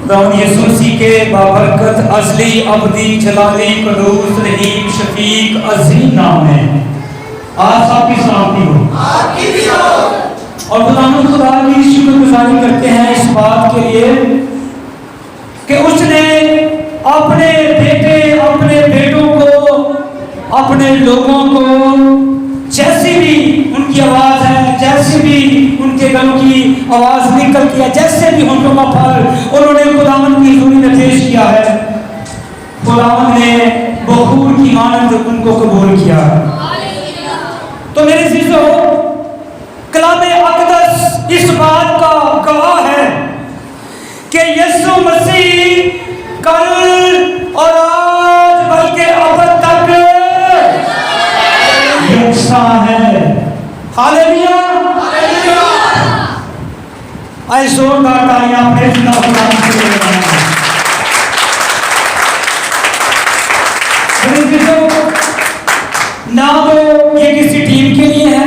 यीशु मसीह के बाबरकत अज़ली अबदी जलाली कदूस रहीम शफीक अज़ीम नाम है। आज आपकी सलामती हो, आपकी भी हो। और खुदा की शुक्रगुजारी करते हैं इस बात के लिए कि उसने अपने बेटों को, अपने लोगों को, जैसी भी उनकी आवाज है, जैसी भी उनके गलों की आवाज निकलती है, जैसे भी होठों का फल उन्होंने खुदावंद की हुजूरी में पेश किया है, खुदावंद ने बखूर की मानद उनको कबूल किया। तो मेरे अज़ीज़ों, कलामे अक़दस इस बात का गवाह है कि यीशु मसीह कल और आज बल्कि अब तक यकसां है। Hallelujah, hallelujah. आए जोरदार तालियां प्रेज़ द लॉर्ड। ना तो ये किसी टीम के लिए है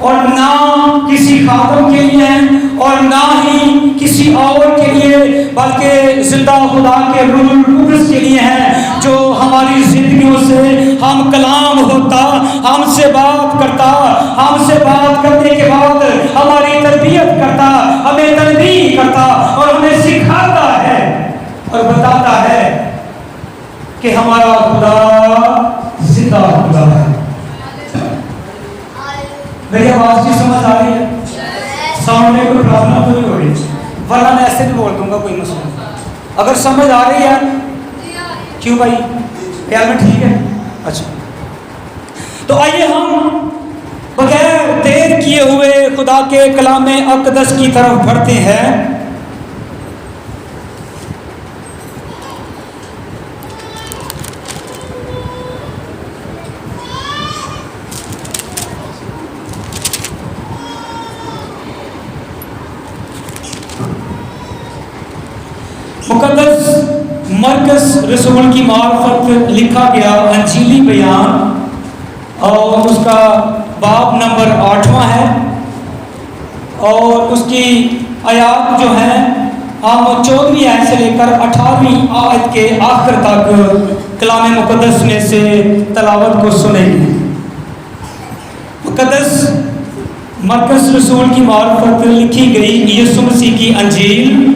और ना किसी खादम के लिए है और ना ही किसी और के लिए, बल्कि जिंदा खुदा के रूह कुद्स के लिए है, जो हमारी जिंदगियों से हम कलाम होता, हमसे बात करता, हमसे बात करने के बाद हमारी तरबियत करता, हमें तनबीह करता और हमें सिखाता है और बताता है कि हमारा खुदा जिंदा खुदा है। मेरी आवाज की समझ आ रही है? साउंड में कोई प्रॉब्लम तो नहीं हो रही? वरना मैं ऐसे भी बोल दूंगा, कोई मसला नहीं। अगर समझ आ रही है, क्यों भाई, ख्याल में ठीक है? अच्छा, तो आइए हम बगैर देर किए हुए खुदा के कलामे अक़दस की तरफ बढ़ते हैं। मुक़द्दस मरकस रसूल की मार्फत लिखा गया अंजीली बयान और उसका बाब नंबर 8वां है और उसकी आयात जो है हम 14वीं आयत से लेकर 18वीं आयत के आखिर तक कलाम मुक़द्दस में से तलावत को सुनेंगे। मुक़द्दस मरकस रसूल की मार्फत लिखी गई यीशु मसीह की अंजील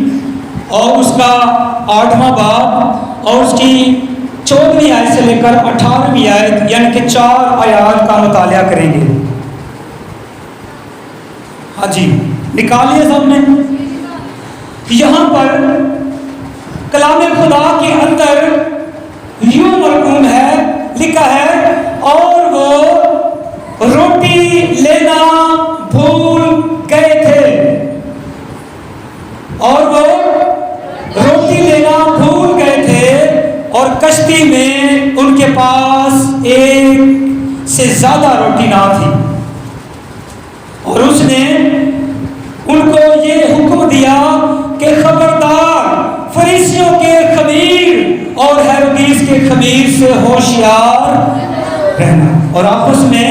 और उसका 8वां बाब और उसकी 14वीं आयत से लेकर 18वीं आयत, यानी कि 4 आयात का मुतालिया करेंगे। हाँ जी, निकालिए सामने। यहाँ पर कलाम खुदा के अंदर यूं मरकूम है, लिखा है, और वो रोटी लेना भूल गए थे, और वो रोटी लेना भूल गए थे और कश्ती में उनके पास एक से ज्यादा रोटी ना थी, और उसने उनको ये हुक्म दिया कि खबरदार फरीसियों के खमीर और हेरोदीस के खमीर से होशियार रहना। और आपस में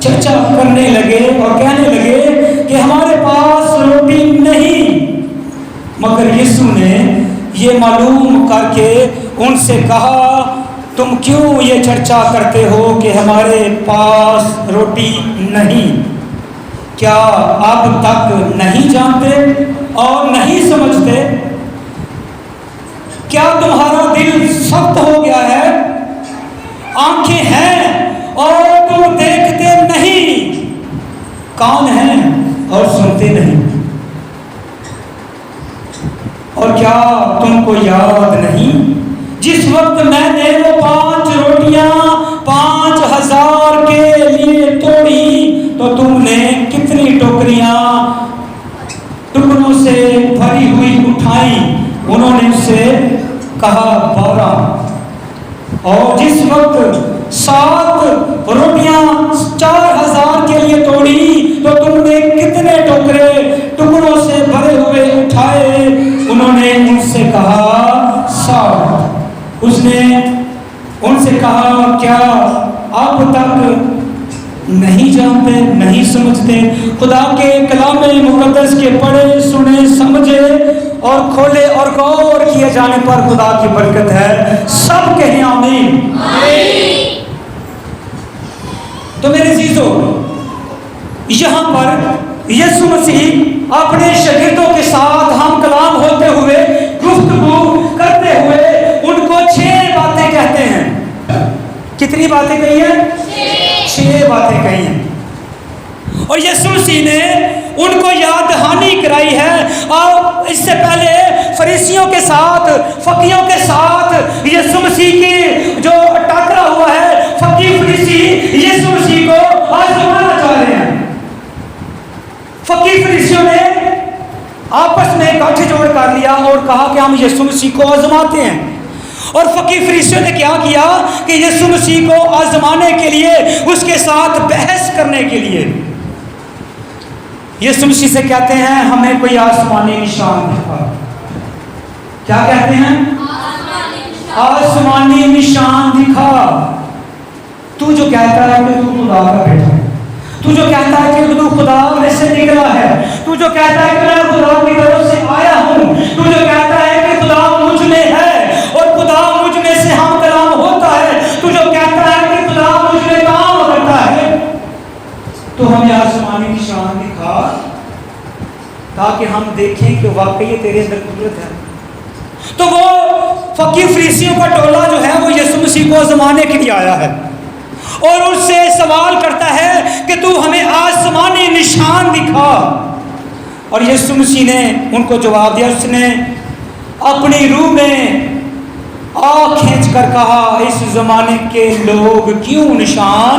चर्चा करने लगे और कहने लगे कि हमारे पास रोटी नहीं, मगर यीशु ने ये मालूम करके उनसे कहा, तुम क्यों ये चर्चा करते हो कि हमारे पास रोटी नहीं? क्या अब तक नहीं जानते और नहीं समझते? क्या तुम्हारा दिल सख्त हो गया है? आंखें हैं और तुम देखते नहीं, कान हैं और सुनते नहीं। और क्या तुमको याद नहीं जिस वक्त मैंने वो 5 रोटियां 5000 के लिए तोड़ी तो तुमने कितनी टोकरियां टुकड़ों से भरी हुई उठाई? उन्होंने उससे कहा 12। और जिस वक्त 7 रोटियां 4000 के लिए तोड़ी तो तुमने कितने टुकड़ों से भरे हुए उठाए? उन्होंने उनसे कहा 60। उसने उनसे कहा, क्या अब तक नहीं जानते, नहीं समझते? खुदा के कलाम मुक़द्दस के पढ़े सुने समझे और खोले और गौर किए जाने पर खुदा की बरकत है। सब कहें आमीन। तो मेरे अजीजों, यहाँ पर यीशु मसीह अपने शागिर्दों के साथ हम कलाम होते हुए, गुफ्तगू करते हुए उनको 6 बातें कहते हैं। कितनी बातें कही हैं? 6 बातें कही हैं। और यीशु मसीह ने उनको याद दहानी कराई है। और इससे पहले फरीसियों के साथ, फकीयों के साथ यीशु मसीह की जो टकरा हुआ है, फकी फरीसी यीशु मसीह को आजमाना चाह रहे हैं। फकी फरीसियों ने आपस में गठजोड़ कर लिया और कहा कि हम यीशु मसीह को आजमाते हैं। और फकीर फरीसियों ने क्या किया कि यीशु मसीह को आजमाने के लिए, उसके साथ बहस करने के लिए यीशु मसीह से कहते हैं हमें कोई आसमानी निशान दिखा। क्या कहते हैं? आसमानी निशान दिखा। तू जो कहता है कि तू खुदा का बेटा है, तू जो कहता है कि तू खुदा में से निकला है, तू जो कहता है कि मैं खुदा की तरफ से आया हूं, तू जो कहता है कि खुदा मुझ में है और खुदा मुझ में से हम कलाम होता है, तू जो कहता है कि खुदा मुझ में काम करता है, तो हमें आसमानी निशान दिखा ताकि हम देखें कि वाकई तेरे अंदर कुदरत है। तो वो फकीर फरीसियों का टोला जो है वो यीशु मसीह को आजमाने के लिए आया है और उससे सवाल करता है कि तू हमें आसमानी निशान दिखा। और यीशु मसीह ने उनको जवाब दिया। उसने अपनी रूह में आँख खींच कर कहा, इस जमाने के लोग क्यों निशान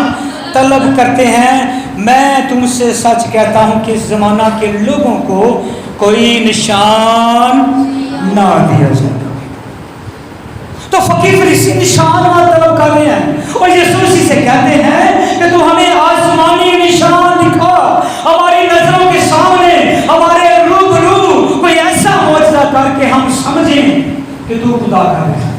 तलब करते हैं? मैं तुमसे सच कहता हूं कि इस जमाना के लोगों को कोई निशान ना दिया जाएगा। तो फकीर फरीसी निशान तलब कर रहे हैं और यीशु मसीह से कहते हैं कि तू हमें आसमानी निशान दिखा, हमारी नजरों के सामने, हमारे रूबरू कोई ऐसा मौजूदा करके हम समझें कि तू खुदा का बेटा।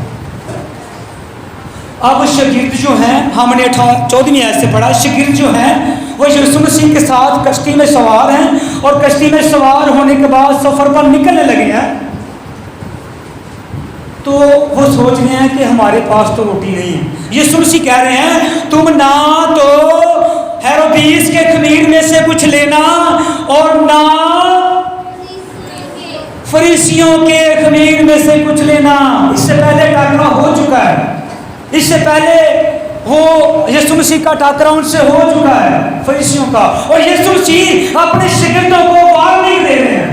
अब शागिर्द जो हैं, हमने 14वीं आयत से पढ़ा, शागिर्द जो हैं वो यीशु मसीह के साथ कश्ती में सवार हैं और कश्ती में सवार होने के बाद सफर पर निकलने लगे हैं। तो वो सोच रहे हैं कि हमारे पास तो रोटी नहीं है। यीशु मसीह कह रहे हैं तुम ना तो हेरोदीस के खमीर में से कुछ लेना और ना फरीसियों के खमीर में से कुछ लेना। इससे पहले टकरा हो चुका है, इससे पहले वो यीशु मसीह का टाकरा उनसे हो चुका है, फरीसियों का। और यीशु मसीह अपने शागिर्दों को वार्निंग दे रहे हैं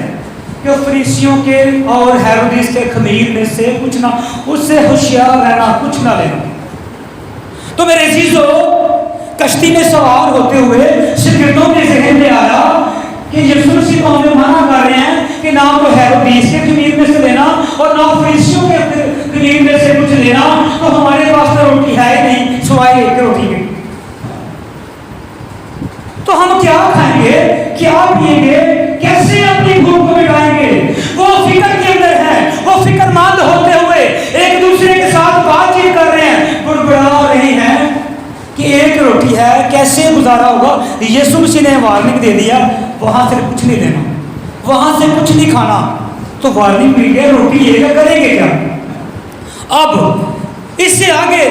कि फरीसियों के और हेरोदीस के खमीर में से कुछ ना, उससे होशियार रहना, कुछ ना लेना। तो मेरे अजीजों, कश्ती में सवार होते हुए शागिर्दों के ज़हन में आया कि यीशु मसीह को हमें मना कर रहे हैं कि ना तो हेरोदीस के खमीर में से लेना और ना फरीसियों के खमीर में से कुछ लेना, तो हमारे पास तो रोटी है ही नहीं सिवाय एक रोटी के। तो हम क्या खाएंगे, क्या पिएंगे, कैसे अपनी भूख को मिटाएंगे? वो फिक्र के अंदर है, वो फिक्रमंद होते हुए एक दूसरे के साथ बातचीत कर रहे हैं, बुड़बुड़ा रहे हैं कि एक रोटी है, कैसे गुजारा होगा। यीशु मसीह ने वार्निंग दे दिया, वहां से कुछ नहीं लेना, वहां से कुछ नहीं खाना। तो वार्निंग मिल गया, रोटी लेकर करेंगे क्या? अब इससे आगे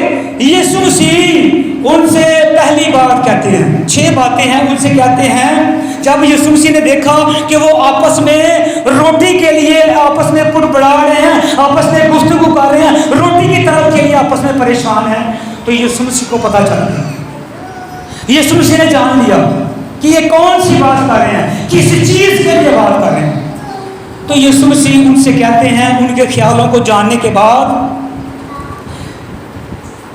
यीशु मसीह उनसे पहली बात कहते हैं, 6 बातें हैं, उनसे कहते हैं जब यीशु मसीह ने देखा कि वो आपस में रोटी के लिए आपस में बुड़बुड़ा रहे हैं, आपस में गुफ्तगू कर रहे हैं, रोटी की तरफ के लिए आपस में परेशान हैं, तो यीशु मसीह को पता चल गया। यीशु मसीह ने जान लिया कि ये कौन सी बात कर रहे हैं, किस चीज के लिए बात कर रहे हैं। तो यीशु मसीह उनसे कहते हैं, उनके ख्यालों को जानने के बाद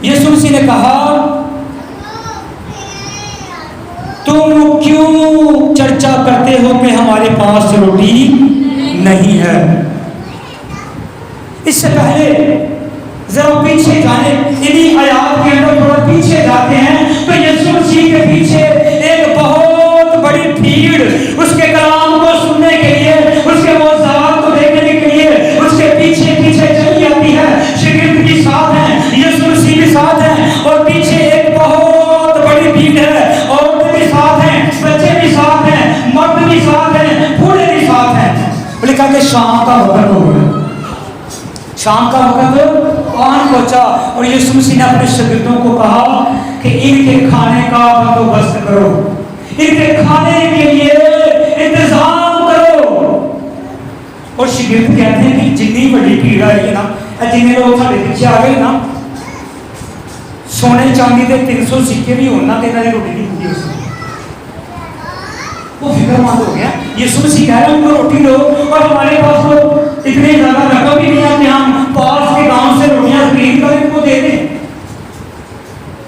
यीशु मसीह ने कहा, तुम क्यों चर्चा करते हो कि हमारे पास रोटी नहीं है? इससे पहले जरा पीछे जाए, इन्हीं आयात के अंदर थोड़ा पीछे जाते हैं तो यीशु मसीह के पीछे एक बहुत बड़ी भीड़ उसके कलाम को सुनने के लिए, उसके मौजूद को देखने के लिए उसके पीछे पीछे चली आती है। शागिर्द भी साथ हैं, यीशु मसीह भी साथ हैं और पीछे एक बहुत बड़ी भीड़ है। औरतें भी साथ हैं, बच्चे भी साथ हैं, मर्द भी साथ हैं, बूढ़े भी साथ हैं। लिखा कि शाम का वक्त हो गया, शाम का वक्त आन पहुंचा और यीशु मसीह ने अपने शागिर्दों को कहा कि इनके खाने का बंदोबस्त करो, इनके खाने के लिए इंतजाम करो। और शागिर्द कहते हैं कि जितनी बड़ी भीड़ आई है ना, जिन्हें लोग साढ़े पीछे आ गए ना, सोने चांदी के 300 सिक्के भी होना तो इन्होंने रोटी नहीं पूरी हो सकती। वो फिक्रमंद हो गया। यीशु मसीह कह रहे हैं उनको रोटी दो, और हमारे पास तो इतने ज्यादा रकम भी नहीं है कि हम पास के गांव से रोटियां खरीद कर इनको दे दें।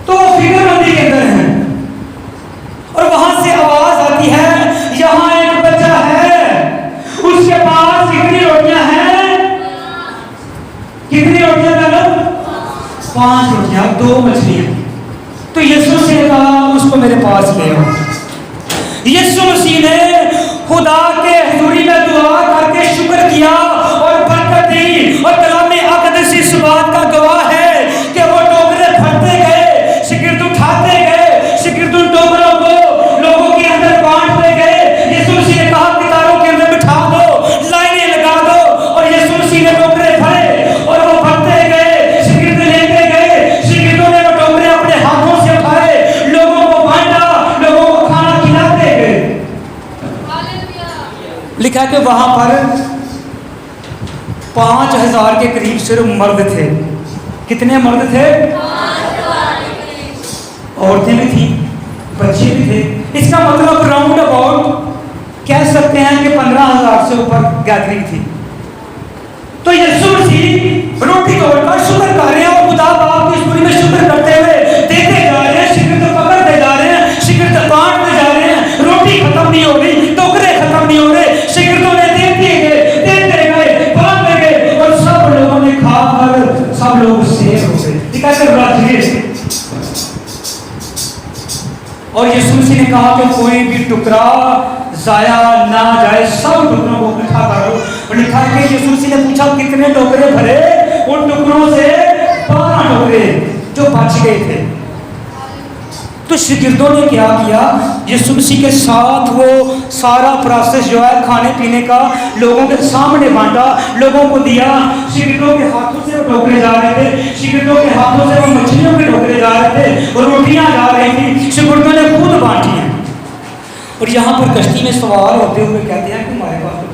तो वो फिक्रमंदी के अंदर है और वहां से आवाज आती है, यहाँ एक बच्चा है, उसके पास कितनी रोटियां हैं? कितनी रोटियां मैडम? 5 रोटियां, 2 मछलियां। तो यीशु मसीह ने कहा उसको मेरे पास ले आओ। यीशु मसीह ने खुदा के हुजूरी में दुआ करके शुक्र किया और बरकत दी। और कलाम अक़दस इस बात का गवाह है कि वो टोकरे भरते गए, शागिर्द उठाते गए, शागिर्द उन टोकरों को लोगों के अंदर बांटते गए। यीशु मसीह ने कहा कितारों के अंदर बिठा दो, लाइनें लगा दो, और यीशु मसीह ने टोकरे भरे और वो भरते गए, शागिर्द लेते गए, शागिर्दों ने वो टोकरे अपने हाथों से उठाए, लोगों को बांटा, लोगों को खाना खिलाते गए। लिखा है कि वहां पर 5000 के करीब सिर्फ मर्द थे। कितने मर्द थे? औरतें भी थी, बच्चे भी थे। इसका मतलब राउंड अबाउट कह सकते हैं कि 15,000 से ऊपर गैदरिंग थी। तो यीशु मसीह रोटी तोड़कर शुक्र कर रहे हैं और खुदा बाप की स्तुति में शुक्र करते हुए देते जा रहे हैं, शागिर्द पकड़ते जा रहे हैं, शागिर्द बांटते जा रहे हैं। रोटी खत्म नहीं हो रही, टोकरे खत्म नहीं हो रहे, शागिर्दों ने देते गए, बांटते गए, और सब लोगों ने खाकर सब लोग सेव हो गए। और यीशु मसीह ने कहा कि कोई भी टुकड़ा जाया ना जाए, सब टुकड़ों को इकट्ठा करो। और लिखा है कि यीशु मसीह ने पूछा कितने टोकरे भरे? उन टुकड़ों से 12 टोकरे जो बच गए थे। तो शागिर्दों ने क्या किया? यीशु मसीह के साथ वो सारा प्रोसेस जो है खाने पीने का लोगों के सामने बांटा, लोगों को दिया। शागिर्दों के हाथों से वो टोकरे जा रहे थे, शागिर्दों के हाथों से वो मछलियों के टोकरे जा रहे थे, और रोटियां जा रही थी, शागिर्दों ने खुद बांटी हैं। और यहाँ पर कश्ती में सवार होते हुए कहते हैं कि हमारे पास तो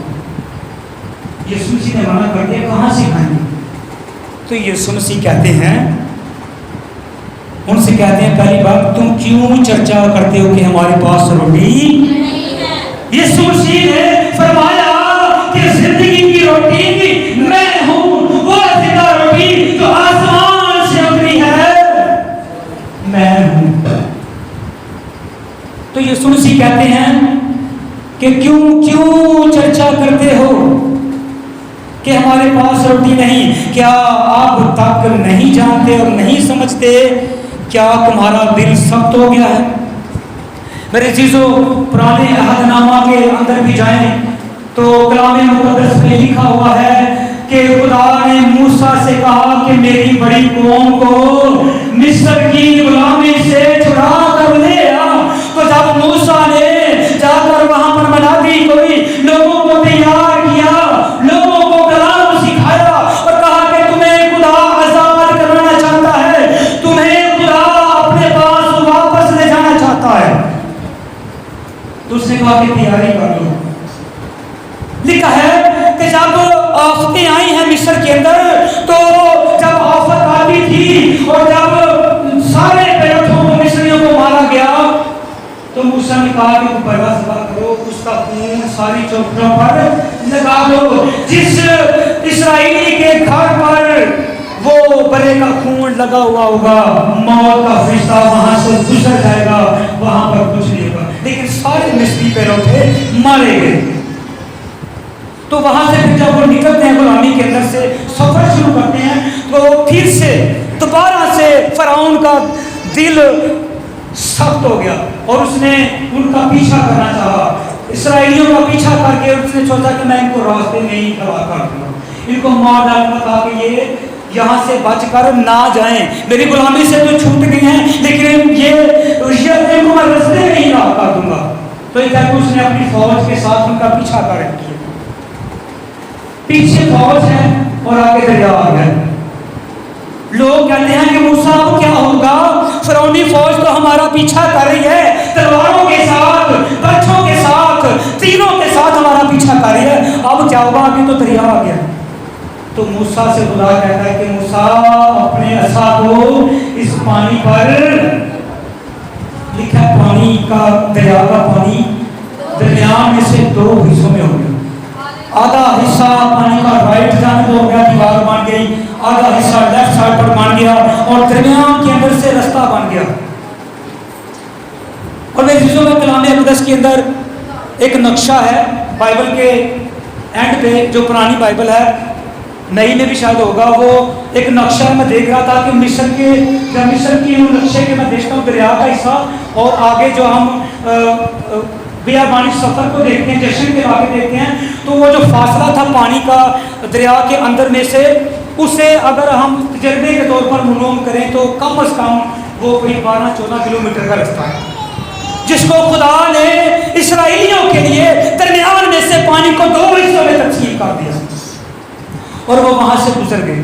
यीशु मसीह ने मना कर दिया, कहाँ से खाएंगे? तो यीशु मसीह कहते हैं, उनसे कहते हैं पहली बात, तुम क्यों चर्चा करते हो कि हमारे पास रोटी नहीं है? यीशु मसीह ने फरमाया कि जिंदगी की रोटी मैं हूं, वो जिंदा रोटी जो आसमान से उतरी है मैं हूं। तो यीशु मसीह कहते हैं कि क्यों चर्चा करते हो कि हमारे पास रोटी नहीं? क्या आप तक नहीं जानते और नहीं समझते? क्या तुम्हारा दिल सख्त हो गया है? मेरे चीजों, पुराने अहदनामा के अंदर भी जाएं तो कलाम मुक़द्दस में लिखा हुआ है कि खुदा ने मूसा से कहा कि मेरी बड़ी कौम को मिस्र की गुलामी से छुड़ा कर ले आ। तो जब मूसा ने जाकर वहां पर मनादी कोई लोगों को तैयार किया, लोगों को कलाम सिखाया और कहा कि तुम्हें खुदा आजाद करना चाहता है, तुम्हें खुदा अपने पास वापस ले जाना चाहता है, तो उसने कहा कि तैयारी कर लो। लिखा है कि जब आफतें आई हैं मिस्र के अंदर, तो जब आफत आती थी और जब सारे पैरथों को मिस्रियों को मारा गया, तो मूसा ने कहा कि परवाह करो, उसका खून सारी चौखटों पर लगा दो। जिस इस्राएली के घर पर वो बरे का खून लगा हुआ होगा, मौत का फरिश्ता वहां से गुजर जाएगा, वहां पर कुछ नहीं होगा। लेकिन सारे मिस्री पैरौठे मारे गए। तो वहां से फिर जब वो निकलते हैं गुलामी के अंदर से सफर शुरू करते हैं, तो फिर से दोबारा से फराउन का दिल सख्त हो गया और उसने उनका पीछा करना चाहा, इसराइलियों का पीछा करके उसने सोचा कि मैं इनको रास्ते में ही तबाह कर दूंगा, इनको मार डालूंगा ताकि ये यहाँ से बचकर ना जाएं। मेरी गुलामी से तो छूट गई हैं, लेकिन ये इनको मैं रास्ते में ही राह कर दूंगा। तो इधर उसने अपनी फौज के साथ उनका पीछा कर किया। पीछे फौज है और आगे दरिया आ गया। लोग कहते हैं कि मूसा अब क्या होगा, फिरौनी फौज तो हमारा पीछा कर रही है, तलवारों के साथ, बर्छों के साथ, तीरों के साथ हमारा पीछा कर रही है, अब क्या होगा, अभी तो दरिया आ गया। तो मूसा से खुदा कहता है कि मूसा अपने असा को इस पानी पर, लिखा पानी का, दरिया का पानी दरमियान में से दो हिस्सों में हो गया। आधा हिस्सा पानी का राइट जाने को हो गया, दीवार बन गई, आधा हिस्सा लेफ्ट साइड पर बन गया और दरमियान के अंदर से रास्ता बन गया। और मेरे चीजों में कलाम मुक़द्दस के अंदर एक नक्शा है, बाइबल के एंड पे, जो पुरानी बाइबल है, नई में भी शायद होगा, वो एक नक्शा मैं देख रहा था कि मिस्र की नक्शे के मैं देखता हूँ दरिया का हिस्सा, और आगे जो हम बियाबानी सफर को देखते हैं, जश्न के आगे देखते हैं, तो वो जो फासला था पानी का दरिया के अंदर में से, उसे अगर हम तजर्बे के तौर पर मालूम करें तो कम से कम वो कोई 12-14 किलोमीटर का रास्ता है, जिसको खुदा ने इस्राएलियों के लिए दरमियान में से पानी को दो हिस्सों में तकसीम कर दिया और वो वहां से गुजर गए।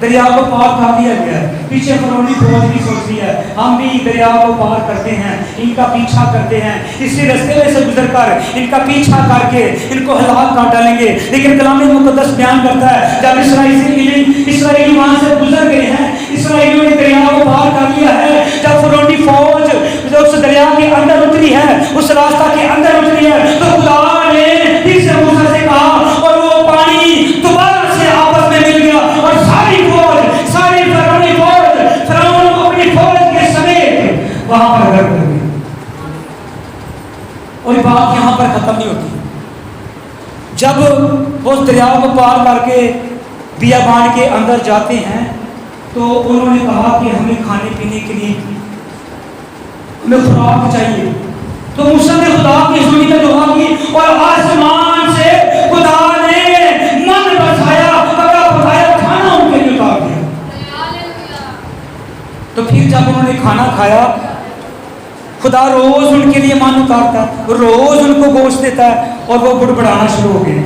दरिया को पार कर दिया गया। पीछे फिरौनी फौज भी सोच रही है हम भी दरिया को पार करते हैं, इनका पीछा करते हैं, इसी रास्ते में से गुजरकर इनका पीछा करके इनको हलाक कर डालेंगे। लेकिन कलाम मुक़द्दस बयान करता है जब इस्राएली वहां से गुजर गए हैं, इस्राएलियों ने दरिया को पार कर लिया है, जब फिरौनी फौज जो उस दरिया के अंदर उतरी है, उस रास्ता के अंदर उतरी है, तो खुदा ने फिर से मूसा से कहा और वो पानी दोबारा से आपस में मिल गया और सारी फिरौनी फौज फिरौन अपनी फौज के समेत वहां पर घर कर गई। और बात यहां पर खत्म नहीं होती। जब वो दरिया को पार करके बियाबान के अंदर जाते हैं तो उन्होंने कहा कि हमें खाने पीने के लिए हमें खुराक चाहिए। तो मूसा ने खुदा की सुनी में दुआ की और आसमान से खुदा ने मन बरसाया, पकाया खाना उनके लिए उतार दिया। तो फिर जब उन्होंने खाना खाया, खुदा रोज उनके लिए मन उतारता, रोज उनको गोश्त देता है और वो बुड़बड़ाना शुरू हो गए।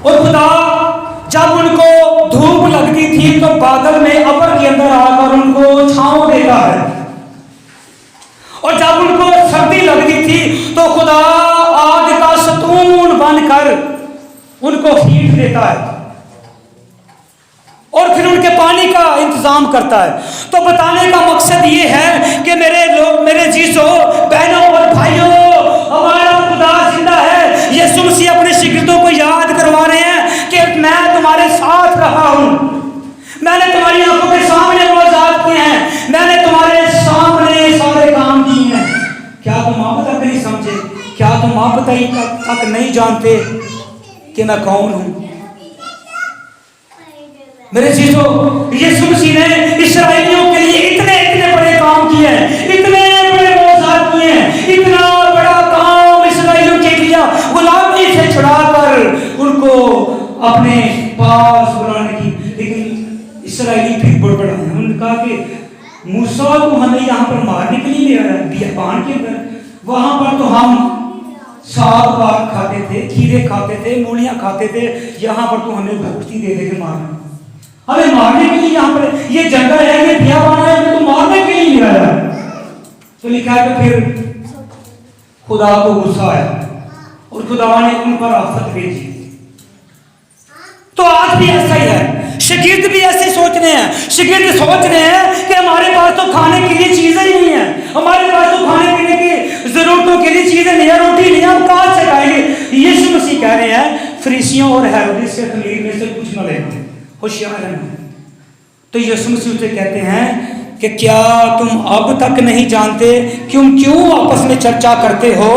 और खुदा जब उनको धूप लगती थी तो बादल में अपर के अंदर आकर उनको छांव देता है, और जब उनको सर्दी लगती थी तो खुदा आग का सतून बनकर उनको हीट देता है और फिर उनके पानी का इंतजाम करता है। तो बताने का मकसद ये है कि मेरे जीसो बहनों और भाइयों, हमारा खुदा जिंदा है। यीशु मसीह अपने शिगिर्दों को याद करवा रहे हैं कि मैं तुम्हारे साथ रहा हूं, मैंने तुम्हारी आंखों के सामने मौजूद किए हैं, मैंने तुम्हारे सामने सारे काम किए हैं। क्या तुम अब तक नहीं समझे? क्या तुम अब तक नहीं जानते कि मैं कौन हूं? मेरे चीजों, यीशु मसीह ने इस्राएलियों के लिए इतने बड़े काम किए हैं, इतने बड़े मौजूद किए हैं, इतना बड़ा काम इस्राएलियों के लिए गुलामी से छुड़ाकर उनको अपने पास बुलाने की। लेकिन इस्राएली फिर बड़बड़ाए, उन्होंने कहा कि मूसा तो हमें यहाँ पर मारने के लिए ले आया बियाबान के अंदर, वहां पर तो हम साग पाग खाते थे, खीरे खाते थे, मूलियां खाते थे, यहाँ पर तो हमें भक्ति दे के मारना, हमें मारने के लिए यहाँ पर ये जंगल है, ये बियाबान है, हमें तो मारने के लिए ले आया। तो लिखा है कि फिर खुदा को गुस्सा आया और खुदा ने उन पर आफत भेजी। तो आज भी ऐसा ही है, शागिर्द भी ऐसे सोच रहे हैं। शागिर्द सोच रहे हैं कि हमारे पास तो खाने के लिए चीजें ही नहीं है, हमारे पास तो खाने पीने की जरूरतों के लिए चीजें नहीं है, रोटी नहीं है, हम कहां से खाएंगे। यीशु मसीह कह रहे हैं फरीसियों और हेरोदेस से खमीर में से कुछ न लेना, होशियार रहना। तो यीशु मसीह उसे कहते हैं कि क्या तुम अब तक नहीं जानते, क्यों आपस में चर्चा करते हो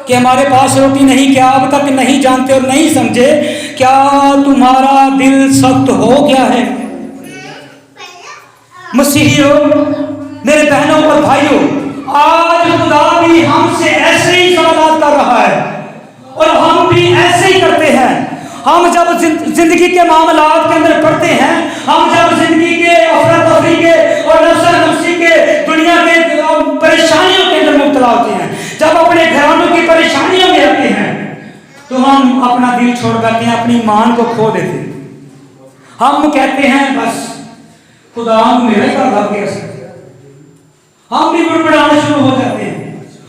कि हमारे पास रोटी नहीं? क्या अब तक नहीं जानते और नहीं समझे? क्या तुम्हारा दिल सख्त हो गया है? मसीहियों, मेरे बहनों और भाइयों, आज खुदा भी हमसे ऐसे ही सवाल कर रहा है और हम भी ऐसे ही करते हैं। हम जब जिंदगी के मामलात के अंदर पड़ते हैं, हम जब जिंदगी के अफरा तफरी के और नफ्सी के दुनिया के परेशानियों के अंदर मुब्तला होते हैं, जब अपने घरानों की परेशानियों में आते हैं, तो हम हम अपना दिल छोड़ बैठते हैं, अपनी ईमान को खो देते हैं। हम कहते हैं बस खुदा मेरा ही घर लग गया। हम भी बुड़बुड़ाना शुरू हो जाते हैं,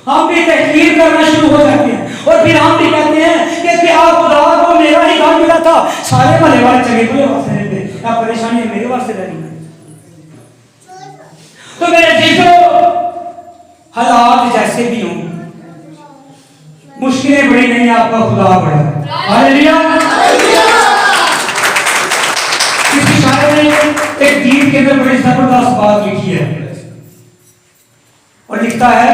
हम भी तहकीर करना शुरू हो जाते हैं, और फिर हम भी कहते हैं कि क्या खुदा को मेरा ही घर मिला था, सारे भले वाले चंगे बुरे वास्ते रहते, क्या परेशानी है मेरे वास्ते रहनी है। तो मेरे जीजो, हालात जैसे भी हों, मुश्किलें बड़ी नहीं, आपका खुदा बड़ा है। हालेलुया। किसी शायर ने एक गीत के अंदर बड़ी जबरदस्त बात लिखी है और लिखता है,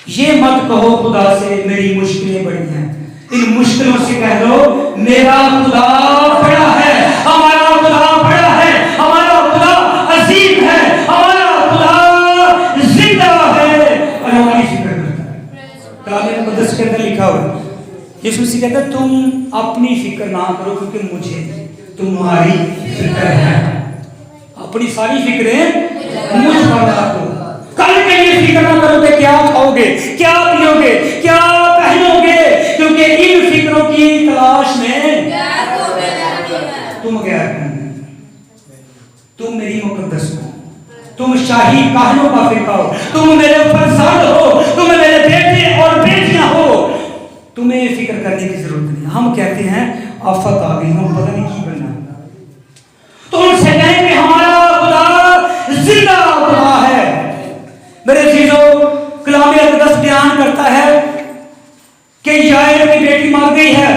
ये मत कहो खुदा से मेरी मुश्किलें बड़ी हैं, इन मुश्किलों से कह दो मेरा खुदा बड़ा है, हमारा खुदा बड़ा है, हमारा खुदा अजीम है, हमारा खुदा जिंदा है और हमारी फिक्र करता है। कलाम मुक़द्दस के अंदर लिखा हुआ है, यीशु मसीह कहता है तुम अपनी फिक्र ना करो क्योंकि मुझे तुम्हारी फिक्र है। अपनी सारी फिक्रें मुझ पर रखो। कल के लिए फिक्र ना करो कि क्या खाओगे, क्या पियोगे, क्या पहनोगे, क्योंकि इन फिक्रों की तलाश में तुम गैर हो, तुम मेरी मुक़द्दस हो, तुम शाही काहनों का फिक्र हो, तुम मेरे फरजंद हो, तुम मेरे बेटे और बेटियां हो, तुम्हें फिक्र करने की जरूरत नहीं। हम कहते हैं आफत आ गई, हम पता नहीं की बनना, तो उनसे कहें कि हमारा खुदा जिंदा खुदा है। मेरे चीजों, कलाम मुक़द्दस बयान करता है कि यायर की बेटी मर गई है।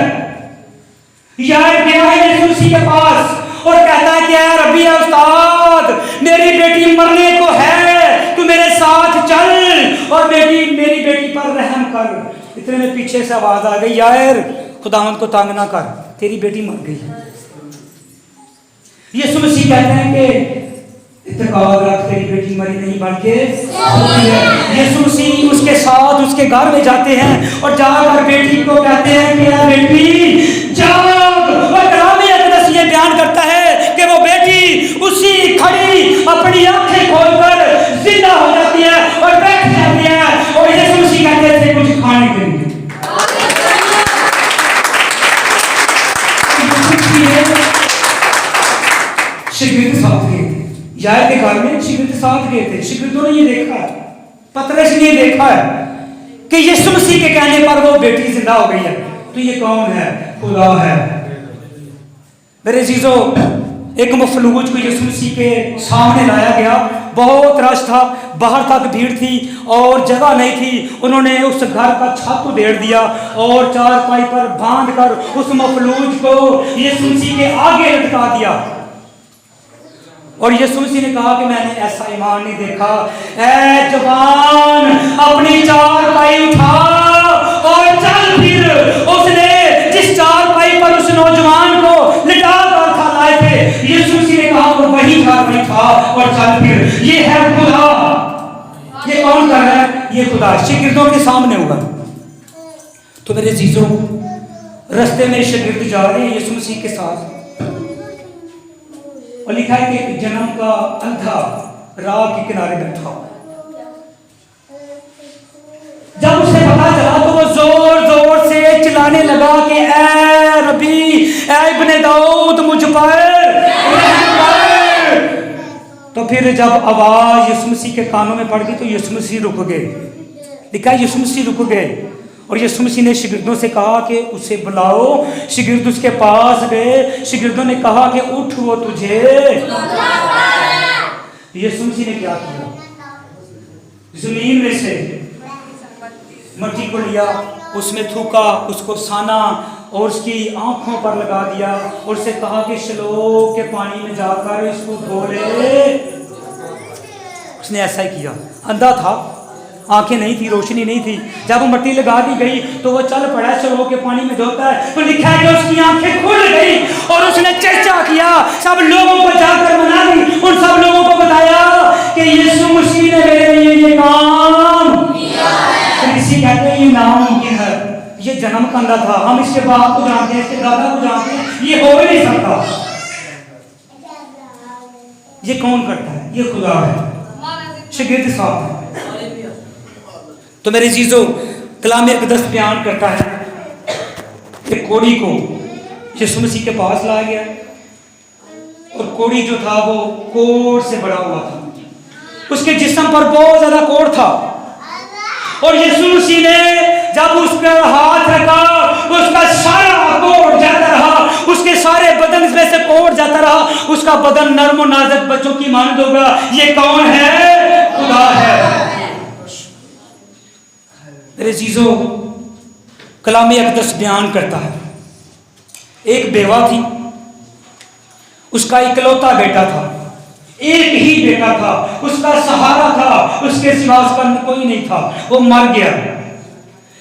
यायर गया है यीशु मसीह के पास और कहता है कि यार रब्बी है उस्ताद, मेरी बेटी मरने को है, तू मेरे साथ चल और मेरी बेटी पर रहम कर। इतने में पीछे से आवाज आ गई, यायर खुदावंद को तंग ना कर, तेरी बेटी मर गई है। यीशु मसीह कहते हैं कि इत्तेकाद रख, तेरी बेटी मरी नहीं बल्कि यीशु मसीह उसके साथ उसके घर में जाते हैं और जाकर बेटी को कहते हैं कि बेटी जाग। और कलाम मुक़द्दस ये बयान करता है कि वो बेटी उसी खड़ी अपनी आंखें खोलकर जिंदा हो जाती है और बैठ जाती है और यीशु मसीह कहते थे कुछ खाने के लिए। शिगिर्द साथ गए थे, यायर के घर में शिगिर्द साथ गए थे। शिगिर्दों ने ये देखा है, पतरस ने देखा है कि यीशु मसीह के कहने पर वो बेटी जिंदा हो गई है। तो ये कौन है? खुदा है। मेरे चीजों, एक मफलूज को यीशु मसीह के सामने लाया गया। बहुत रश था, बाहर तक भीड़ थी और जगह नहीं थी। उन्होंने उस घर का छत उधेड़ दिया और चारपाई पर बांध कर उस मफलूज को यीशु मसीह के आगे लटका दिया। और यीशु मसीह ने कहा कि मैंने ऐसा ईमान नहीं देखा। ऐ जवान, अपनी चारपाई उठा और चल फिर। उसने जिस चारपाई पर उस नौजवान को लिटा कर था लाए थे, यीशु मसीह ने कहा वो वही चारपाई था और चल फिर। ये है खुदा। ये कौन कर रहा है? ये खुदा शिगिर्दों के सामने हुआ। तो मेरे जीजों, रास्ते में शिगिर्द जा रहे हैं यीशु मसीह के साथ और लिखा है कि जन्म का अंधा राह के किनारे बैठा। जब उसे पता चला तो वो जोर जोर से चिल्लाने लगा कि ऐ रब्बी, ऐ इब्ने दाऊद, मुझ पर रहम कर। तो फिर जब आवाज यीशु मसीह के कानों में पड़ गई तो यीशु मसीह रुक गए। लिखा है यीशु मसीह रुक गए और यीशु मसीह ने शिगिर्दों से कहा कि उसे बुलाओ। शिगिर्द उसके पास गए। शिगिर्दों ने कहा कि उठ, वो तुझे। यीशु मसीह ने क्या किया? जमीन में से मट्टी को लिया, उसमें थूका, उसको साना और उसकी आंखों पर लगा दिया और उसे कहा कि शलोक के पानी में जाकर इसको धो ले। उसने ऐसा ही किया। अंधा था, आंखें नहीं थी, रोशनी नहीं थी। जब वो मट्टी लगा दी गई तो वो चल पड़ा, चलो के पानी में धोता है। तो लिखा है कि उसकी आंखें खुल गई और उसने चर्चा किया, सब लोगों को जाकर मना दी। उन सब लोगों को बताया कि यीशु मसीह ने मेरे लिए ये काम किया है। किसी कहते हैं ये नामुमकिन है, ये जन्म का अंधा था, हम इसके बाप को जानते हैं, इसके दादा को जानते हैं, ये हो भी नहीं सकता। ये कौन करता है? ये खुदा है। शिगिर्द साहब। तो मेरे चीजों, कलाम मुक़द्दस बयान करता है एक कोढ़ी को यीशु मसीह के पास लाया गया और कोढ़ी जो था वो कोढ़ से बड़ा हुआ था, उसके जिस्म पर बहुत ज्यादा कोढ़ था और यीशु मसीह ने जब उस पर हाथ रखा उसका सारा कोढ़ जाता रहा, उसके सारे बदन में से कोढ़ जाता रहा, उसका बदन नर्म और नाजुक बच्चों की मानद होगा। ये कौन है? खुदा है। मेरे चीजों, कलाम अक़दस बयान करता है एक बेवा थी, उसका इकलौता बेटा था, एक ही बेटा था, उसका सहारा था, उसके सिवा उसका कोई नहीं था। वो मर गया।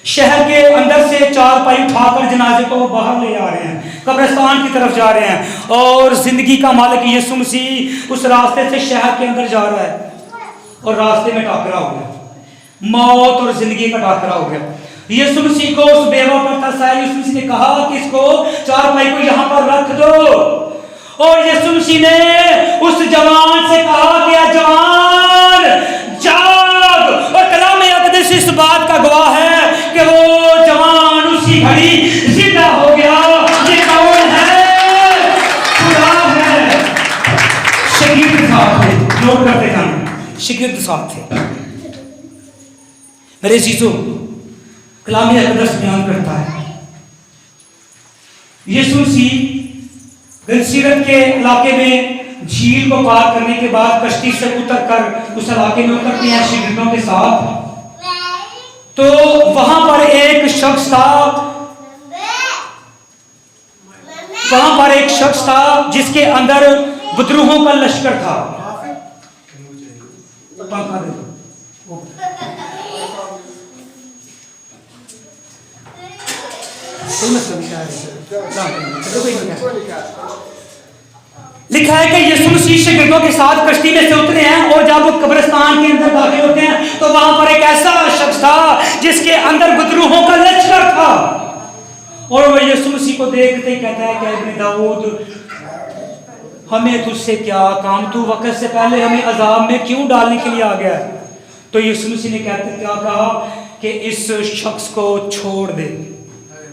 शहर के अंदर से चारपाई उठाकर जनाजे को बाहर ले जा रहे हैं, कब्रिस्तान की तरफ जा रहे हैं और जिंदगी का मालिक यीशु मसीह उस रास्ते से शहर के अंदर जा रहा है और रास्ते में टाकरा हो गया, मौत और जिंदगी का टाकरा हो गया। यीशु मसीह को उस बेवा पर तरस आया। यीशु मसीह ने कहा कि इसको चारपाई को यहाँ पर रख दो और यीशु मसीह ने उस जवान से कहा कि जवान जाग। और कलाम अक़दस इस बात का गवाह है कि वो जवान उसी घड़ी जिंदा हो गया। ये कौन है? खुदा है। शागिर्द साथ थे, नोट करते जाना, शागिर्द साथ थे। मेरे चीजों, कलाम अक़दस बयान करता है यीशु मसीह गलसीरत के इलाके में झील को पार करने के बाद कश्ती से उतरकर उस इलाके में उतरते हैं शागिर्दों के साथ। तो वहां पर एक शख्स था, जिसके अंदर विद्रोहों का लश्कर था। लिखा है कि यीशु मसीह शागिर्दों के साथ कश्ती में से उतरे हैं और जब वो कब्रिस्तान के अंदर दाखिल होते हैं तो वहां पर एक ऐसा शख्स था जिसके अंदर विद्रोहों का लश्कर था और वह यीशु मसीह को देखते ही कहता है कि इब्न दाऊद, हमें तुझसे क्या काम, तू वक्त से पहले हमें अजाब में क्यों डालने के लिए आ गया? तो यीशु मसीह ने क्या कहा कि इस शख्स को छोड़ दे,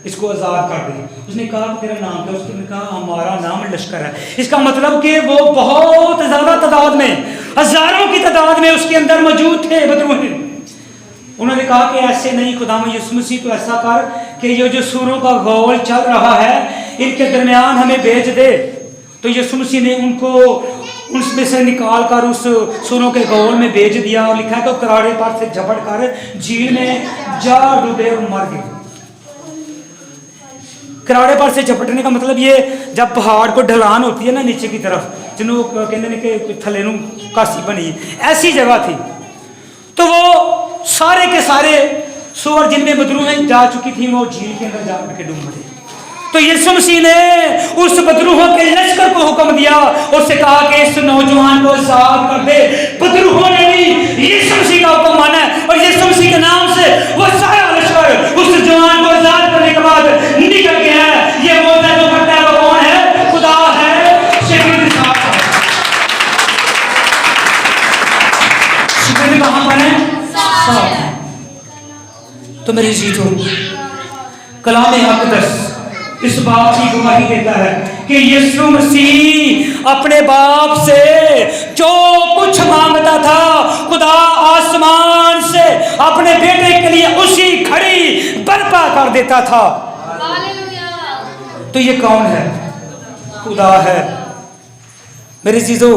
इसको आजाद कर दे। उसने कहा तेरा नाम क्या? उसने कहा हमारा नाम लश्कर है। इसका मतलब कि वो बहुत ज्यादा तादाद में, हजारों की तादाद में उसके अंदर मौजूद थे विद्रोही। उन्होंने कहा कि ऐसे नहीं खुदावंद यीशु मसीह, तो ऐसा कर कि ये जो सूरों का गौल चल रहा है इनके दरमियान हमें भेज दे। तो यीशु मसीह ने उनको उसमें से निकाल कर उस सूरों के गौल में भेज दिया और लिखा है तो कराड़े पर से झपट कर झील में जा डूबे और मर गए। कराड़े पर से झपटने का मतलब ये जब पहाड़ को ढलान होती है ना नीचे की तरफ, जिन्हों कहते हैं कि थले नूं कासी बनी, ऐसी जगह थी। तो वो सारे के सारे सूअर जिनमें विद्रोह जा चुकी थी वो झील के अंदर जाकर के डूब मरे। तो यीशु मसीह ने उस विद्रोह के लश्कर को हुक्म दिया, उससे कहा कि इस नौजवान को आजाद कर दे। विद्रोह ने भी यीशु मसीह का हुक्म माना और यीशु मसीह के नाम से वो सारा लश्कर उस जवान को आजाद करने के बाद निकल गया है। ये मोहब्बत जो करता है वो कौन है? खुदा है। शागिर्द कहां पर है? साथ। तो मेरी चीजों, कलाम अक़दस इस बात की गवाही देता है कि यीशु मसीह अपने बाप से जो कुछ मांगता था खुदा आसमान से अपने बेटे के लिए उसी घड़ी बर्पा कर देता था। तो ये कौन है? खुदा है। मेरे चीजों,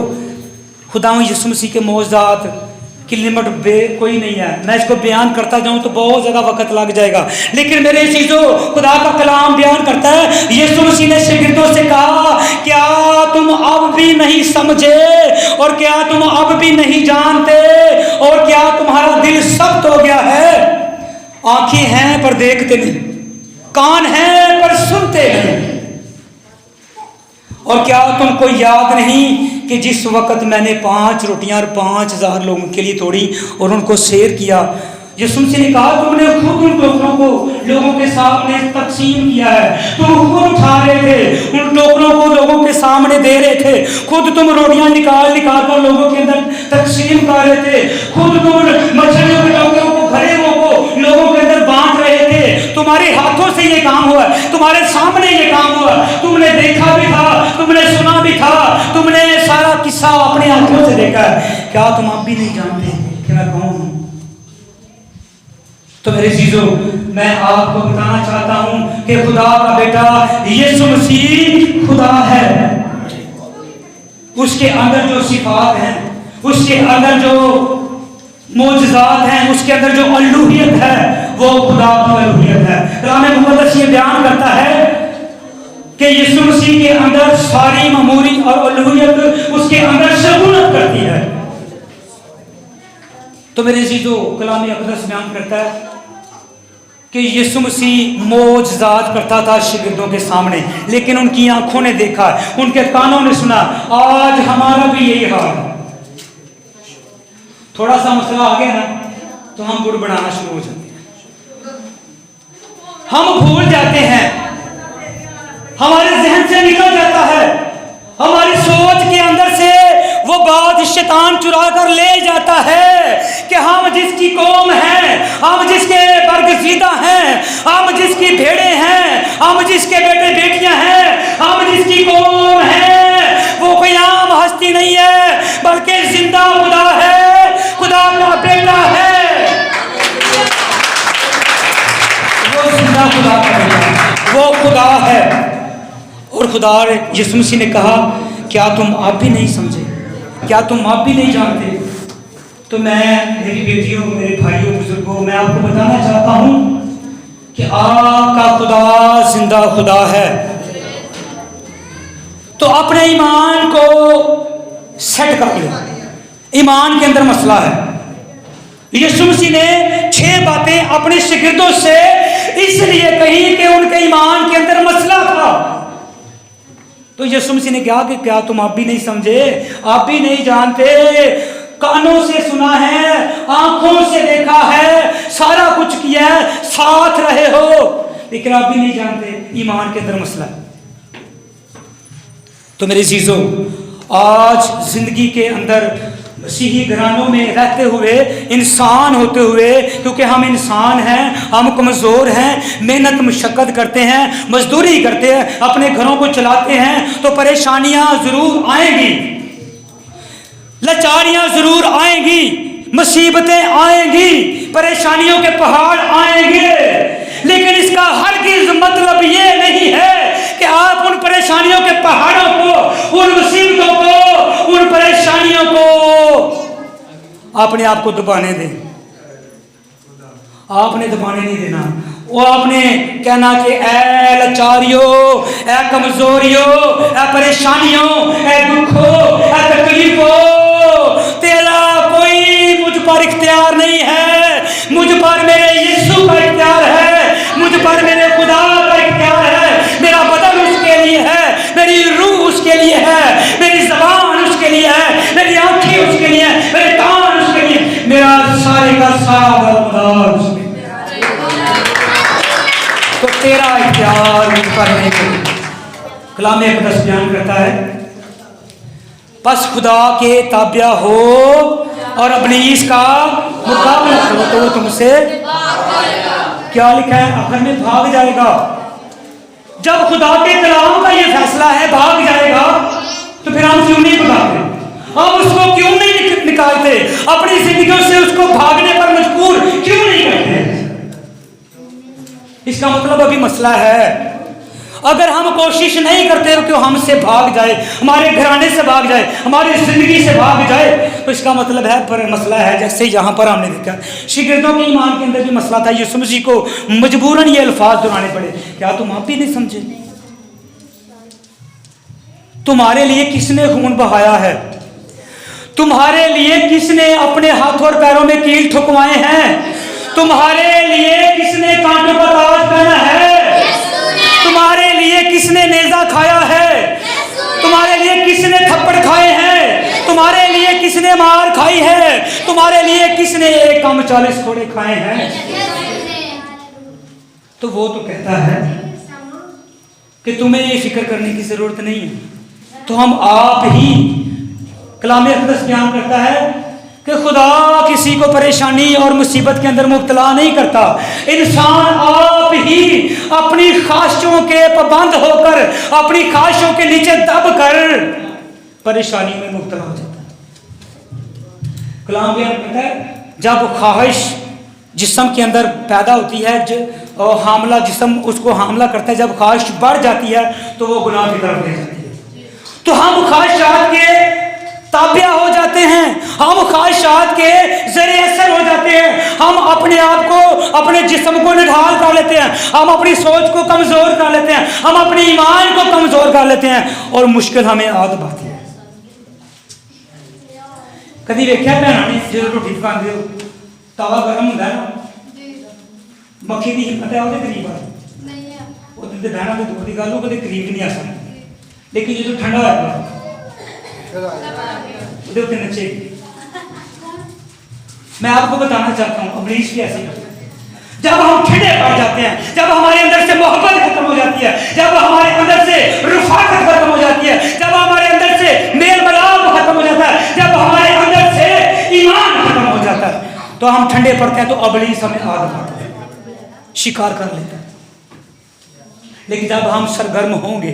खुदावंद यीशु मसीह के मौजूदात की लिमिट कोई नहीं है। मैं इसको बयान करता जाऊं तो बहुत ज्यादा वक्त लग जाएगा, लेकिन मेरे चीजों खुदा का कलाम बयान करता है। यीशु मसीह ने शागिर्दों से कहा, क्या तुम अब भी नहीं समझे और क्या तुम अब भी नहीं जानते और क्या तुम्हारा दिल सख्त हो गया है? आंखें हैं पर देखते नहीं, कान हैं पर सुनते नहीं। और क्या तुमको याद नहीं कि जिस वक्त मैंने 5 रोटियां और 5000 लोगों के लिए तोड़ी और उनको शेयर किया? यीशु मसीह ने कहा तुमने खुद उन टोकरों को लोगों के सामने तकसीम किया है। तुम खुद उठा रहे थे, उन टोकरों को लोगों के सामने दे रहे थे, खुद तुम रोटियां निकाल कर लोगों के अंदर तकसीम कर रहे थे, खुद तुम मछलियों के टोकरों को भरे हुए को लोगों के अंदर बांट रहे थे। तुम्हारे हाथों से ये काम हुआ, तुम्हारे सामने ये काम हुआ, तुमने देखा भी था, तुमने सुना भी था, तुमने सारा किस्सा अपनी आंखों से देखा है। क्या तुम आप भी नहीं जानते कि मैं कौन हूं? तो मेरे चीजों, मैं आपको बताना चाहता हूं कि खुदा का बेटा यीशु मसीह खुदा है। उसके अंदर जो सिफात हैं, उसके अंदर जो मौजज़ात हैं, उसके अंदर जो अलूहियत है, वो खुदा की अलूहियत है। कलाम मुक़द्दस ये बयान करता है कि यीशु मसीह के अंदर सारी ममूरी और अलूहियत उसके अंदर शमूलियत करती है। तो मेरे चीजों, कलाम मुक़द्दस बयान करता है कि यीशु मसीह मौजज़ात करता था शिगिर्दों के सामने, लेकिन उनकी आंखों ने देखा, उनके कानों ने सुना। आज हमारा भी यही हाल है। थोड़ा सा मसला आ गया ना तो हम गुड़ बनाना शुरू हो जाते हैं, हम भूल जाते हैं, हमारे जहन से निकल जाता है, हमारी सोच के अंदर से वो बात शैतान चुरा कर ले जाता है कि हम जिसकी कौम हैं, हम जिसके बरगज़ीदा हैं, हम जिसकी भेड़ें हैं, हम जिसके बेटे बेटियां हैं, हम जिसकी कौम है, वो कोई आम हस्ती नहीं है, बल्कि जिंदा खुदा है, खुदा का बेटा है। वो जिंदा खुदा का बेटा है, वो खुदा है। और खुदा यीशु मसीह ने कहा, क्या तुम आप भी नहीं समझे? क्या तुम आप भी नहीं जानते? तो मैं, मेरी बेटियों, मेरे भाइयों, बुजुर्गों, मैं आपको बताना चाहता हूं कि आपका खुदा जिंदा खुदा है। तो अपने ईमान को सेट कर लो। ईमान के अंदर मसला है। यीशु मसीह ने 6 बातें अपने शिगिर्दों से इसलिए कही कि उनके ईमान के अंदर मसला था। तो यीशु मसीह ने कहा कि क्या तुम आप भी नहीं समझे? आप भी नहीं जानते? कानों से सुना है, आंखों से देखा है, सारा कुछ किया है, साथ रहे हो, लेकिन आप भी नहीं जानते। ईमान के अंदर मसला। तो मेरे अजीजों, आज जिंदगी के अंदर मसीही घरानों में रहते हुए, इंसान होते हुए, क्योंकि हम इंसान हैं, हम कमज़ोर हैं, मेहनत मशक्क़त करते हैं, मजदूरी करते हैं, अपने घरों को चलाते हैं, तो परेशानियां ज़रूर आएंगी, लाचारियां ज़रूर आएंगी, मुसीबतें आएंगी, परेशानियों के पहाड़ आएंगे। लेकिन इसका हरगिज़ मतलब ये नहीं है कि आप उन परेशानियों के पहाड़ों को, उन मुसीबतों को, उन परेशानियों को अपने आप को दबाने दें। आपने दबाने नहीं देना। वो आपने कहना कि ए लाचारियों, ए कमजोरियों, ए परेशानियों, ए दुखों, ए तकलीफों, तेरा कोई मुझ पर इख्तियार नहीं है, मुझ पर मेरे यीशु का इख्तियार है, मुझ पर मेरे खुदा का इख्तियार है। मेरा बदन उसके लिए है, मेरी रूह उसके लिए है, मेरी ज़बान उसके लिए है, मेरी आंखें उसके लिए है, मेरे कान उसके लिए, मेरा सारे का सारा दरमदार उसके लिए। तो तेरा इख्तियार मुझ पर नहीं है। कलाम मुक़द्दस बयान करता है, बस खुदा के ताबिया हो और इब्लीस का मुकाबला करो तो वो तुमसे क्या लिखा है? आखिर में भाग जाएगा। जब खुदा के कलाम का ये फैसला है भाग जाएगा, तो फिर हम क्यों नहीं भगाते? हम उसको क्यों नहीं निकालते? अपनी जिंदगियों से उसको भागने पर मजबूर क्यों नहीं करते? इसका मतलब अभी मसला है। अगर हम कोशिश नहीं करते कि हमसे भाग जाए, हमारे घराने से भाग जाए, हमारी जिंदगी से भाग जाए, तो इसका मतलब है पर मसला है। जैसे यहाँ पर हमने देखा शिगिर्दों के ईमान के अंदर भी मसला था। यीशु मसीह को मजबूरन ये अल्फाज दोहराने पड़े, क्या तुम आप भी नहीं समझे? तुम्हारे लिए किसने खून बहाया है? तुम्हारे लिए किसने अपने हाथों और पैरों में कील ठुकवाए हैं? तुम्हारे लिए किसने कांटों का ताज पहना है? तुम्हारे लिए किसने नेजा खाया है? तुम्हारे लिए किसने थप्पड़ खाए हैं? तुम्हारे लिए किसने मार खाई है? तुम्हारे लिए किसने 1 कम 40 घोड़े खाए हैं? तो वो तो कहता है कि तुम्हें ये फिक्र करने की जरूरत नहीं है। तो हम आप ही, कलाम मुक़द्दस बयान करता है कि खुदा किसी को परेशानी और मुसीबत के अंदर मुब्तला नहीं करता। इंसान आप ही अपनी ख्वाहिशों के पाबंद होकर, अपनी ख्वाहिशों के नीचे दब कर परेशानी में मुब्तला हो जाता है। कलाम बयान करता है जब ख्वाहिश जिस्म के अंदर पैदा होती है और हामला जिस्म उसको हामला करता है, जब ख्वाहिश बढ़ जाती है तो वो गुनाह की तरफ ले जाती है। तो हम ख्वाहिशात के ताबिया हो जाते हैं, हम ख्वाहिशात के ज़रिए असर हो जाते हैं, हम अपने आप को, अपने जिस्म को निढाल कर लेते हैं, हम अपनी सोच को कमज़ोर कर लेते हैं, हम अपने ईमान को कमज़ोर कर लेते हैं और मुश्किल हमें आदत आती है। कभी वेख्या भैन ने जो रोटी पकाते हो तवा गर्म होंगे ना, मक्खी की हिम्मत है वो करीब आ बहना तो दूर की गल वो कभी करीब नहीं आ सकती, लेकिन जो ठंडा होगा नचेगी। मैं आपको बताना चाहता हूँ अबलीस भी ऐसे करता है। जब हम ठंडे पड़ जाते हैं, जब हमारे अंदर से मोहब्बत खत्म हो जाती है, जब हमारे अंदर से रुफाकत खत्म हो जाती है, जब हमारे अंदर से मेल मिलाप खत्म हो जाता है, जब हमारे अंदर से ईमान खत्म हो जाता है, तो हम ठंडे पड़ते हैं तो अबलीस हमें आग लगाता है, शिकार कर लेता है। लेकिन जब हम सरगर्म होंगे,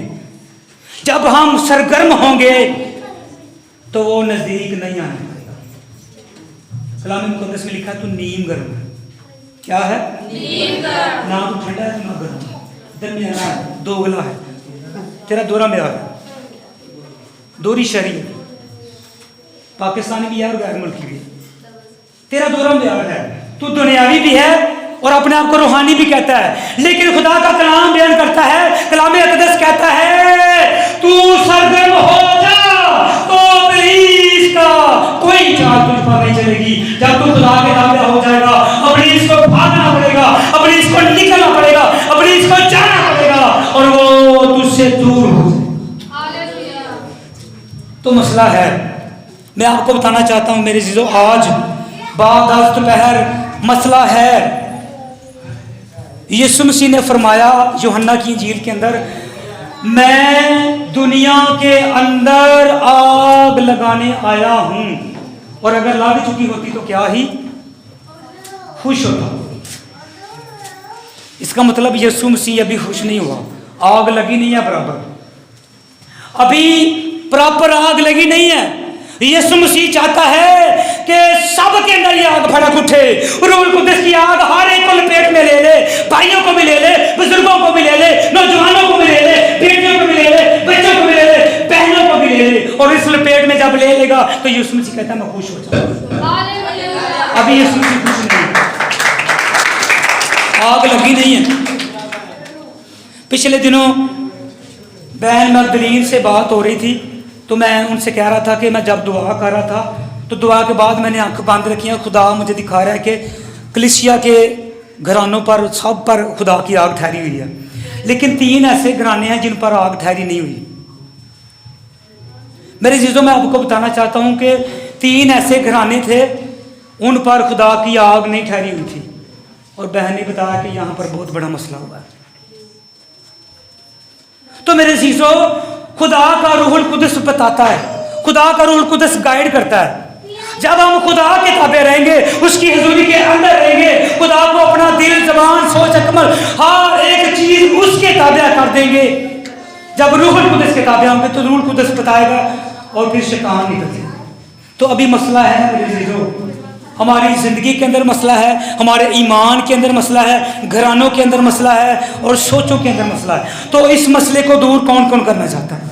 जब हम सरगर्म होंगे तो वो नजदीक नहीं आने पाएगा। कलाम मुकद्दस में लिखा है तू नीम गर्म है। क्या है? नीम गर्म। ना तो ठंडा है ना गर्म, दरमियाना है, दोगला है। तेरा दोरा मेरा है, दोरी शरी पाकिस्तानी भी है और गैर मुल्की भी है। तेरा दोरा मेरा है, तू दुनियावी भी है और अपने आप को रूहानी भी कहता है। लेकिन खुदा का कलाम बयान करता है, कलाम मुकद्दस कहता है तू सरगर्म हो जा तो इब्लीस का कोई चाल तुझ पर नहीं चलेगी। जब तू खुदा के ताबे हो जाएगा, इब्लीस को भागना पड़ेगा, इब्लीस को निकलना पड़ेगा, इब्लीस को जाना पड़ेगा और वो तुझसे दूर हो जाएगा। हालेलुया। तो मसला है, मैं आपको बताना चाहता हूं मेरे जीजो, आज बाद दोपहर मसला है। यीशु मसीह ने फरमाया यूहन्ना की इंजील के अंदर, मैं दुनिया के अंदर आग लगाने आया हूं, और अगर लग चुकी होती तो क्या ही खुश होता। इसका मतलब यीशु मसीह अभी खुश नहीं हुआ, आग लगी नहीं है बराबर, अभी प्रॉपर आग लगी नहीं है। यीशु मसीह चाहता है कि सबके अंदर ये आग भड़क उठे, रूह कुद्दस की आग हर एक को लपेट में ले ले, भाइयों को भी ले ले, बुजुर्गों को भी ले ले, नौजवानों को भी ले ले, बेटियों को भी ले ले, बच्चों को भी ले ले, बहनों को भी ले ले, और इस लपेट में जब ले लेगा तो यीशु मसीह कहता है मैं खुश हो जाऊंगा। अभी यीशु मसीह खुश नहीं, आग लगी नहीं है। पिछले दिनों बहन मगदलीन से बात हो रही थी तो मैं उनसे कह रहा था कि मैं जब दुआ कर रहा था तो दुआ के बाद मैंने आंख बंद रखी है, खुदा मुझे दिखा रहा है कि कलीसिया के घरानों पर सब पर खुदा की आग ठहरी हुई है, लेकिन 3 ऐसे घराने हैं जिन पर आग ठहरी नहीं हुई। मेरे चीज़ों में आपको बताना चाहता हूँ कि 3 ऐसे घराने थे उन पर खुदा की आग नहीं ठहरी हुई थी, और बहन ने बताया कि यहाँ पर बहुत बड़ा मसला हुआ है। तो मेरे चीज़ों, खुदा का रूहुल कुद्दस बताता है, खुदा का रूहुल कुद्दस गाइड करता है। जब हम खुदा के ताबे रहेंगे, उसकी हुजूरी के अंदर रहेंगे, खुदा को अपना दिल, जबान, सोच, अकल हर एक चीज उसके ताबे कर देंगे। जब रूहुल कुद्दस के ताबे होंगे तो रूहुल कुद्दस बताएगा और फिर शैतान निकलेगा। तो अभी मसला है मेरे जीजो, हमारी ज़िंदगी के अंदर मसला है, हमारे ईमान के अंदर मसला है, घरानों के अंदर मसला है और सोचों के अंदर मसला है। तो इस मसले को दूर कौन कौन करना चाहता है?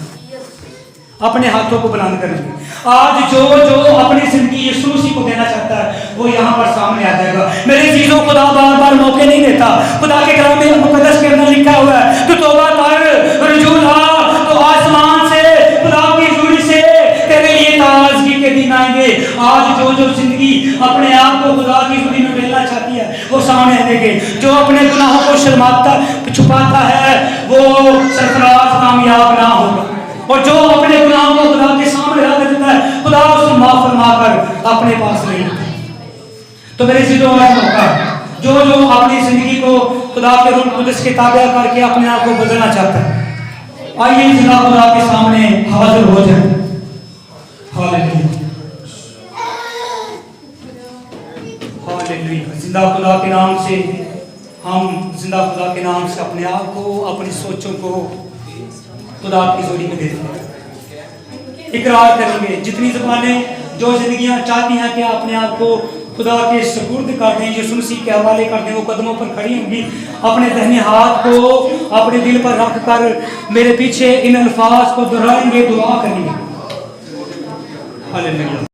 अपने हाथों को बुलंद करेंगे। आज जो जो अपनी ज़िंदगी यीशु मसीह को देना चाहता है वो यहाँ पर सामने आ जाएगा। मेरे चीज़ों, खुदा बार बार मौके नहीं देता। खुदा के कलाम में मुकद्दस के अंदर लिखा हुआ है तो तौबा कर, रुजू ला, तो आसमान से, खुदा की हुजूरी से तेरे लिए ताज़गी के दिन आएंगे। आज जो जो जिंदगी अपने आप को खुदा की हुजूरी में मिलना चाहती है वो सामने आएंगे। जो अपने गुनाहों को शर्माता छुपाता है वो सरफराज कामयाब ना होगा, और जो अपने गुनाहों को खुदा के सामने रख देता है खुदा उसको माफ फरमा कर अपने पास ले लेता है। तो मेरे चीज़ों में मौका, जो जो अपनी जिंदगी को खुदा के रूह कुद्दस के ताबे करके अपने आप को बदलना चाहता है, आइए जिला खुदा के सामने हाजिर हो जाए। हालेलुया। हालेलुया। जिंदा खुदा के नाम से हम जिंदा खुदा के नाम से अपने आप को, अपनी सोचों को खुदा की जोड़ी में देते हैं, इकरार करेंगे। जितनी ज़बानें जो जिंदगियां चाहती हैं कि अपने आप को खुदा के सुपुर्द कर दें, यीशु मसीह के हवाले कर दें, वो कदमों पर खड़ी होंगी। अपने दाहिने हाथ को अपने दिल पर रख कर मेरे पीछे इन अल्फाज को दोहराएंगे, दुआ करेंगे। हालेलुया।